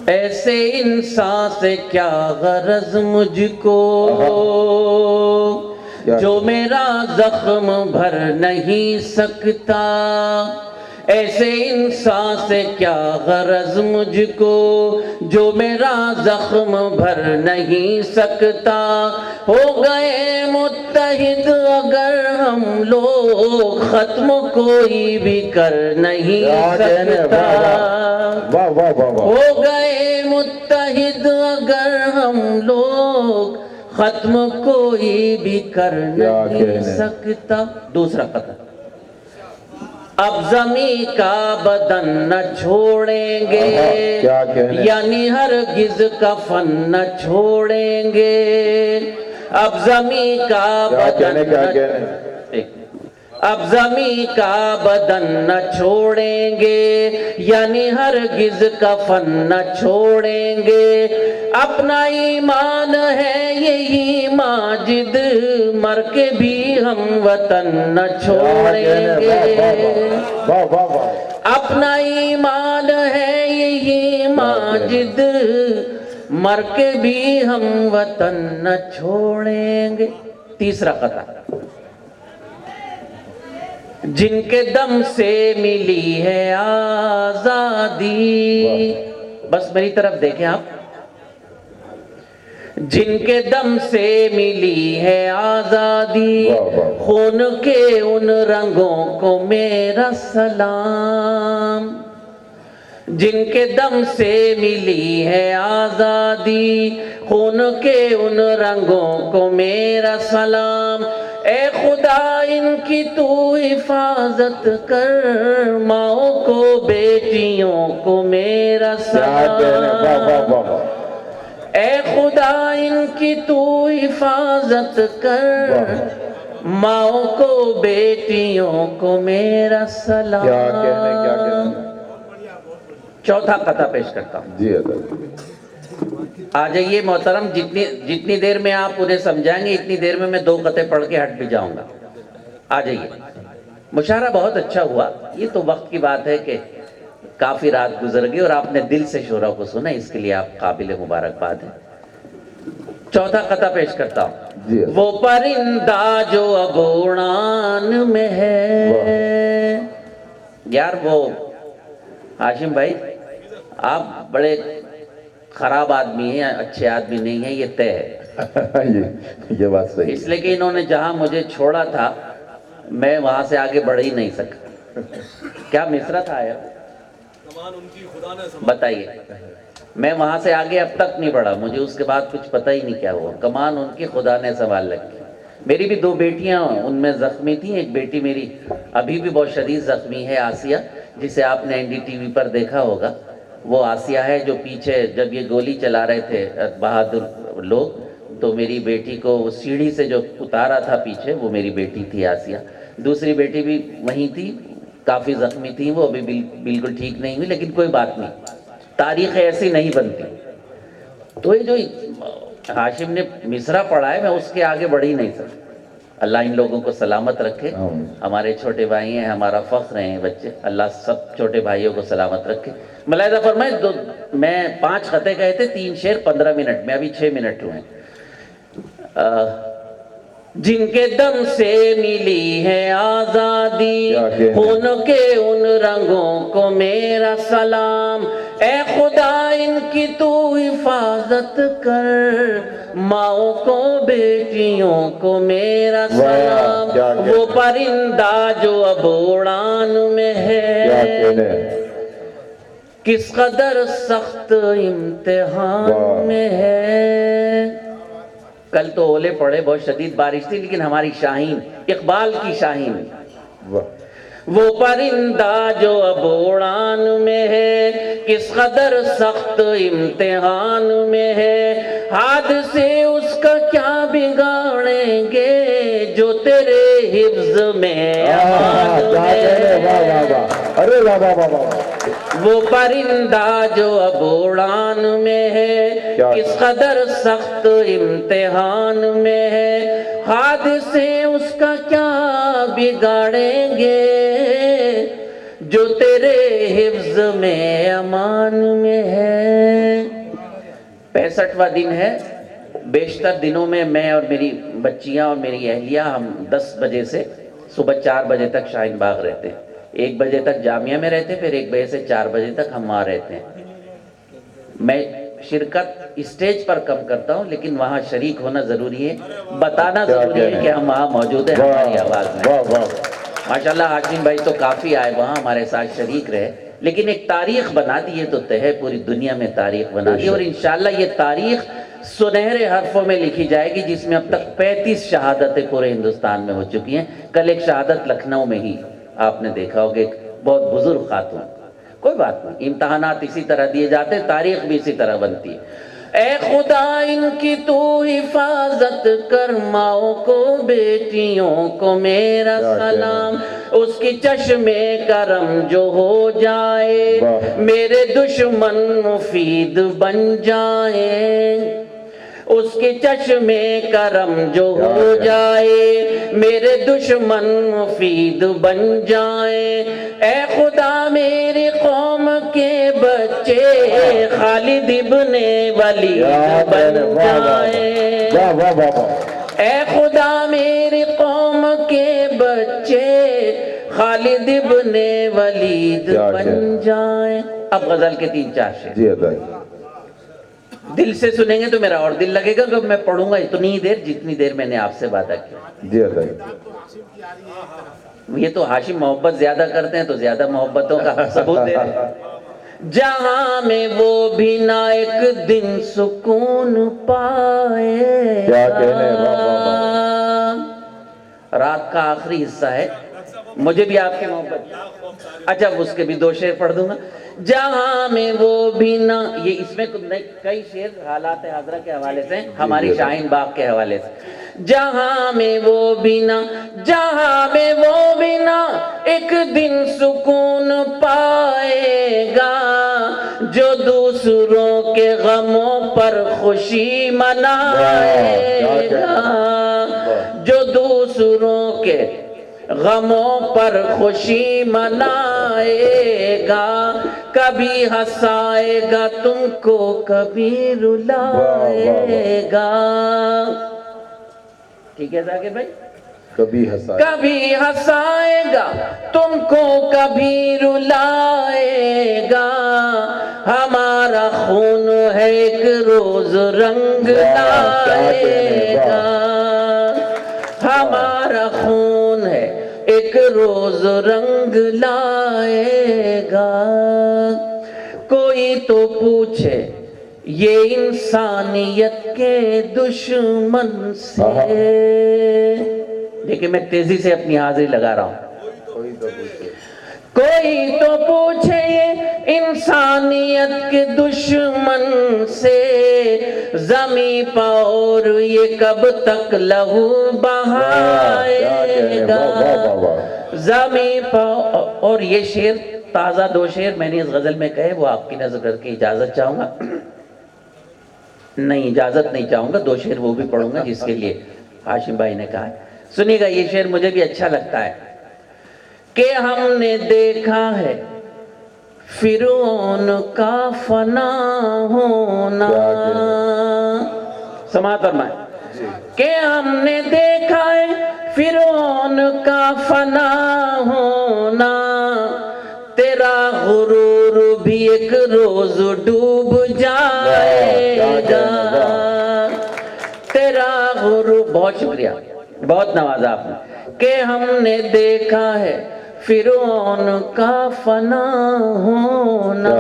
ایسے انسان سے کیا غرض مجھ کو جو میرا زخم بھر نہیں سکتا. ایسے انسان سے کیا غرض مجھ کو جو میرا زخم بھر نہیں سکتا. ہو گئے متحد اگر ہم لوگ ختم کوئی بھی کر نہیں سکتا. ہو گئے متحد اگر ہم لوگ ختم کوئی بھی کر نہیں سکتا. دوسرا قطعہ. اب زمین کا بدن نہ چھوڑیں گے یعنی ہرگز کفن نہ چھوڑیں گے. اب زمین کا بدن اب زمین کا بدن نہ چھوڑیں گے یعنی ہرگز کفن نہ چھوڑیں گے. اپنا ایمان ہے یہی ماجد مر کے بھی ہم وطن نہ چھوڑیں گے. اپنا ایمان ہے یہی ماجد مر کے بھی ہم وطن نہ چھوڑیں گے. تیسرا قطعہ. جن کے دم سے ملی ہے آزادی. بس میری طرف دیکھیں آپ. جن کے دم سے ملی ہے آزادی خون کے ان رنگوں کو میرا سلام. جن کے دم سے ملی ہے آزادی خون کے ان رنگوں کو میرا سلام. اے خدا ان کی تو حفاظت کر ماؤں کو بیٹیوں کو میرا سلام. اے خدا ان کی تو حفاظت کر ماؤں کو بیٹیوں کو میرا سلام. چوتھا قطعہ پیش کرتا ہوں. آ جائیے محترم. جتنی دیر میں آپ انہیں سمجھائیں گے اتنی دیر میں 2 قطعے پڑھ کے ہٹ بھی جاؤں گا. آ جائیے. مشاعرہ بہت اچھا ہوا. یہ تو وقت کی بات ہے کہ کافی رات گزر گئی اور آپ نے دل سے شعرا کو سنا, اس کے لیے آپ قابل مبارکباد ہیں. چوتھا قطعہ پیش کرتا ہوں. وہ پرندہ جو اب اڑان میں ہے. یار وہ ہاشم بھائی آپ بڑے خراب آدمی ہیں, اچھے آدمی نہیں ہیں, یہ طے ہے. یہ بات صحیح. اس لیے کہ انہوں نے جہاں مجھے چھوڑا تھا میں وہاں سے آگے بڑھ ہی نہیں سکا. کیا مصرع تھا یار, بتائیے. میں وہاں سے آگے اب تک نہیں بڑھا, مجھے اس کے بعد کچھ پتہ ہی نہیں کیا ہوا. کمان ان کی خدا نے سنبھال رکھی. میری بھی 2 بیٹیاں ان میں زخمی تھیں. ایک بیٹی میری ابھی بھی بہت شدید زخمی ہے, آسیہ, جسے آپ نے NDTV پر دیکھا ہوگا. وہ آسیہ ہے جو پیچھے جب یہ گولی چلا رہے تھے بہادر لوگ تو میری بیٹی کو سیڑھی سے جو اتارا تھا پیچھے, وہ میری بیٹی تھی آسیہ. دوسری بیٹی بھی وہیں تھی, کافی زخمی تھی, وہ ابھی بالکل ٹھیک نہیں ہوئی, لیکن کوئی بات نہیں, تاریخ ایسی نہیں بنتی. تو یہ جو ہاشم نے مصرع پڑھا ہے میں اس کے آگے بڑھ ہی نہیں سکتا. اللہ ان لوگوں کو سلامت رکھے. ہمارے چھوٹے بھائی ہیں, ہمارا فخر ہیں بچے. اللہ سب چھوٹے بھائیوں کو سلامت رکھے. ملاحظہ فرمائے میں 5 قطعے کہے تھے, 3 شعر 15 منٹ میں, ابھی 6 منٹ ہوئے. جن کے دم سے ملی ہے آزادی خون کے ان رنگوں کو میرا سلام. اے خدا ان کی تو حفاظت کر ماؤں کو بیٹیوں کو میرا سلام. وہ پرندہ جو اب اڑان میں ہے کس قدر سخت امتحان میں ہے. کل تو اولے پڑے, بہت شدید بارش تھی, لیکن ہماری شاہین اقبال کی شاہین. وہ پرندہ جو اب اڑان میں ہے کس قدر سخت امتحان میں ہے. حادثے اس کا کیا بگاڑیں گے جو تیرے حفظ میں امان ہے. ارے واہ واہ واہ. وہ پرندہ جو اب اڑان میں ہے، اس قدر سخت امتحان میں ہے، حادثے اس کا کیا بگاڑیں گے جو تیرے حفظ میں امان میں ہے۔ 65واں دن ہے۔ بیشتر دنوں میں میں اور میری بچیاں اور میری اہلیہ ہم 10 بجے سے صبح 4 بجے تک شاہین باغ رہتے ہیں، 1 بجے تک جامعہ میں رہتے، پھر 1 بجے سے 4 بجے تک ہم وہاں رہتے ہیں۔ میں شرکت اسٹیج پر کم کرتا ہوں، لیکن وہاں شریک ہونا ضروری ہے، بتانا ضروری ہے کہ ہم وہاں موجود ہیں ہماری آواز میں۔ ماشاءاللہ ہاشم بھائی تو کافی آئے وہاں ہمارے ساتھ شریک رہے، لیکن ایک تاریخ بنا دی ہے تو ہے، پوری دنیا میں تاریخ بنا دی، اور انشاءاللہ یہ تاریخ سنہرے حرفوں میں لکھی جائے گی، جس میں اب تک 35 شہادتیں پورے ہندوستان میں ہو چکی ہیں۔ کل ایک شہادت لکھنؤ میں ہی آپ نے دیکھا ہوگا، ایک بہت بزرگ خاتون۔ کوئی بات نہیں، امتحانات اسی طرح دیے جاتے ہیں، تاریخ بھی اسی طرح بنتی ہے۔ اے خدا ان کی تو حفاظت کر، ماؤں کو بیٹیوں کو میرا سلام، اس کی چشم کرم جو ہو جائے میرے دشمن مفید بن جائیں، اس کے چشم کرم جو ہو جائے میرے دشمن مفید بن جائیں۔ اے خدا میری قوم کے بچے خالد ابن ولید بن جائیں، اے خدا میری قوم کے بچے خالد ابن ولید بن جائیں۔ اب غزل کے 3-4 شعر دل سے سنیں گے تو میرا اور دل لگے گا کہ میں پڑھوں گا اتنی دیر جتنی دیر میں نے آپ سے وعدہ کیا۔ یہ تو ہاشم محبت زیادہ کرتے ہیں تو زیادہ محبتوں کا ثبوت دے رہے ہیں۔ جہاں میں وہ بھی نہ ایک دن سکون پائے گا، رات کا آخری حصہ ہے، مجھے بھی آپ کی محبت، اچھا اس کے بھی 2 شعر پڑھ دوں گا۔ جہاں میں وہ بھی نہ، یہ اس میں کئی شعر حالات حاضرہ کے حوالے سے، ہماری شاہین باغ کے حوالے سے۔ جہاں میں وہ بھی نہ، جہاں میں وہ بھی نہ ایک دن سکون پائے گا، جو دوسروں کے غموں پر خوشی منائے گا، جو دوسروں کے غموں پر خوشی منائے گا، کبھی ہنسائے گا تم کو کبھی رلائے گا۔ ٹھیک ہے ذاکر بھائی؟ کبھی ہنسائے گا تم کو کبھی رلائے گا، ہمارا خون ہے ایک روز رنگ لائے گا، ہمارا خون ہے ایک روز رنگ لائے گا۔ کوئی تو پوچھے یہ انسانیت کے دشمن سے، دیکھیں میں تیزی سے اپنی حاضری لگا رہا ہوں، کوئی تو پوچھے یہ انسانیت کے دشمن سے، زمیں پر یہ کب تک لہو بہائے گا، زمیں پر۔ اور یہ شعر تازہ 2 شعر میں نے اس غزل میں کہے، وہ آپ کی نظر کر کے اجازت چاہوں گا، نہیں اجازت نہیں چاہوں گا، 2 شعر وہ بھی پڑھوں گا جس کے لیے ہاشم بھائی نے کہا ہے۔ سنیے گا یہ شعر مجھے بھی اچھا لگتا ہے کہ ہم نے دیکھا ہے فرعون کا فنا ہونا، سماعت فرمائیں، کہ ہم نے دیکھا ہے فرعون کا فنا ہونا، تیرا غرور بھی ایک روز ڈوب جائے گا، تیرا غرور۔ بہت شکریہ، بہت نوازا آپ نے۔ کہ ہم نے دیکھا ہے فرعون کا فنا ہونا،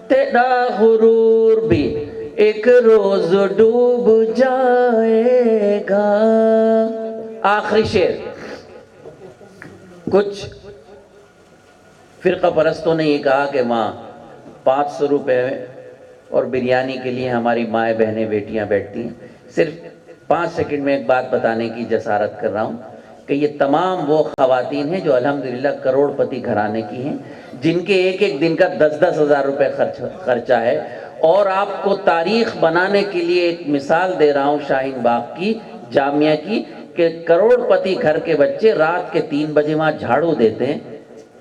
تیرا غرور بھی ایک روز ڈوب جائے گا۔ آخری شعر، کچھ فرقہ پرستوں نے یہ کہا کہ وہاں 500 روپے اور بریانی کے لیے ہماری مائیں بہنیں بیٹیاں بیٹھتی ہیں۔ صرف 5 سیکنڈ میں ایک بات بتانے کی جسارت کر رہا ہوں کہ یہ تمام وہ خواتین ہیں جو الحمدللہ کروڑ پتی گھرانے کی ہیں، جن کے ایک ایک دن کا 10-10 ہزار روپے خرچہ ہے. اور آپ کو تاریخ بنانے کے لیے ایک مثال دے رہا ہوں شاہین باغ کی، جامعہ کی، کہ کروڑ پتی گھر کے بچے رات کے 3 بجے وہاں جھاڑو دیتے ہیں.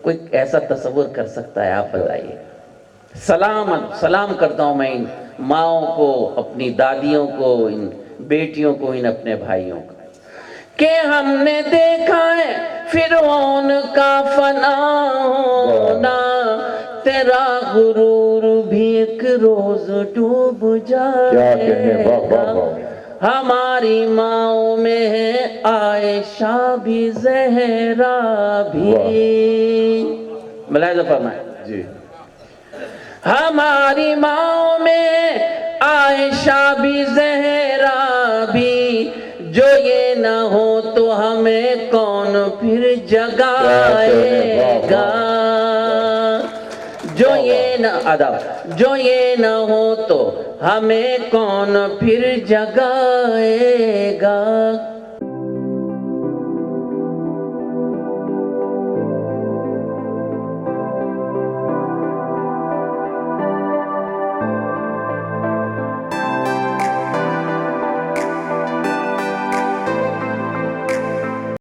کوئی ایسا تصور کر سکتا ہے؟ آپ بتائیے. سلام کرتا ہوں میں ان ماؤں کو، اپنی دادیوں کو، ان بیٹیوں کو، ان اپنے بھائیوں کو، کہ ہم نے دیکھا ہے فرعون کا فنا ہونا، تیرا غرور بھی ایک روز ڈوب جائے گا. ہماری ماؤں میں ہے عائشہ بھی زہرا بھی. ملاحظہ فرمائیں جی. ہماری ماؤں میں عائشہ بھی زہرا بھی، جو یہ نہ ہو تو ہمیں کون پھر جگائے گا. جو یہ نہ ہو تو ہمیں کون پھر جگائے گا.